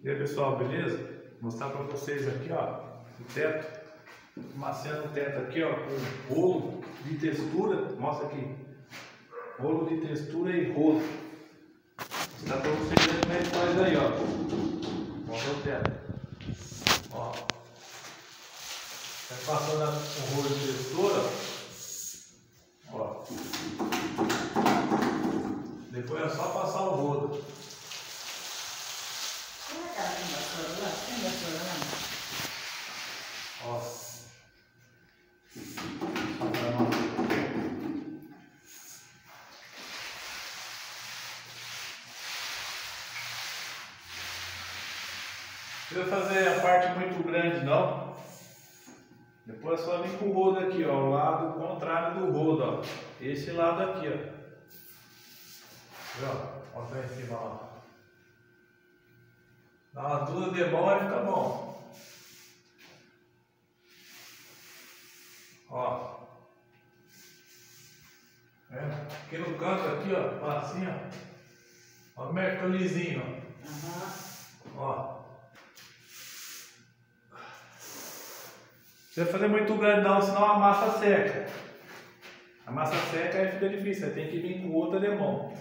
E aí pessoal, beleza? Vou mostrar para vocês aqui, ó, o teto. Amaciando o teto aqui, ó, com rolo de textura. Mostra aqui. Rolo de textura e rolo. Vou mostrar para vocês como é que faz aí, ó. Mostra o teto. Ó. Vai passando o rolo de textura, ó. Depois é só passar o rolo. Ó. Não precisa fazer a parte muito grande não. Depois é só vir com o rodo aqui, ó, o lado contrário do rodo, ó. Esse lado aqui, ó. Ó, olha em cima, ó. Dá uma duas de mão e fica bom. Ó. Aqui no canto aqui, ó, assim, ó. Ó o mercolizinho, ó. Ó. Não precisa fazer muito grande não, senão a massa seca. A massa seca aí fica difícil, aí tem que vir com outra de mão.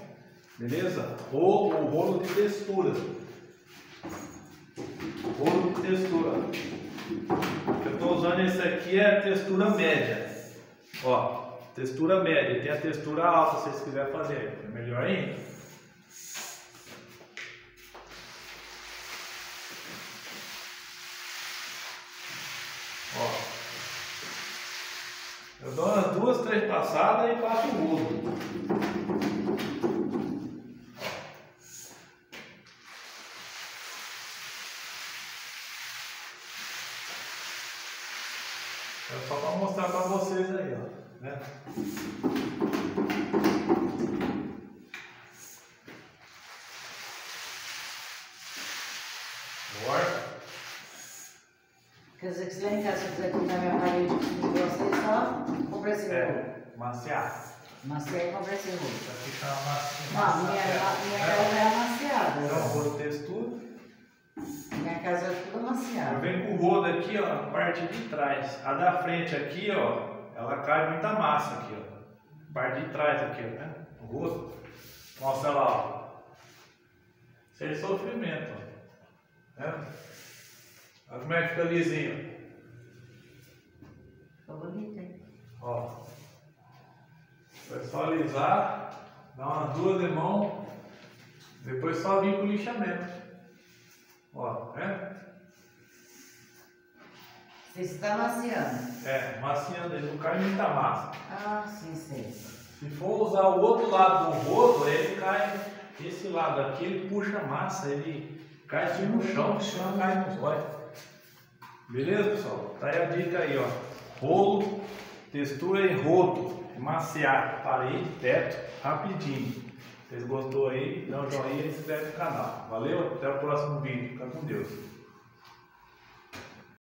Beleza? Ou o rolo de textura. Rolo de textura. Eu estou usando esse aqui, é a textura média. Ó, textura média. Tem a textura alta, se vocês quiserem fazer. É melhor ainda. Ó. Eu dou umas 2, 3 passadas e passo o rolo. É só para mostrar para vocês aí, ó, né? Bora. Quer dizer que se lá em casa eu quiser pintar minha parede de vocês, só compra esse rolo. Maciar. Maciar e compra esse rolo. Vai ficar macio. Não, minha casa é amaciada. Então, rolo de textura. Minha casa é tudo amaciada. Eu venho com o rodo aqui, ó, a parte de trás. A da frente aqui, ó, ela cai muita massa aqui, ó. A parte de trás aqui, ó, né? O rodo. Mostra lá, ó. Sem sofrimento, ó. Né? Olha como é que fica lisinho. Ficou bonito, hein? Ó. Foi só alisar, dar umas 2 de mão, depois só vir com o lixamento. Ó, né? Você está amaciando? É, maciando, ele não cai muita massa. Ah, sim, sei. Se for usar o outro lado do rodo, ele cai, esse lado aqui, ele puxa a massa, ele cai assim no chão, o chão cai nos olhos. Beleza, pessoal? Tá aí a dica aí, ó. Rolo, textura e rodo, maciar, parede, teto, rapidinho. Se vocês gostou aí, dá um joinha e se inscreve no canal. Valeu, até o próximo vídeo. Fica com Deus.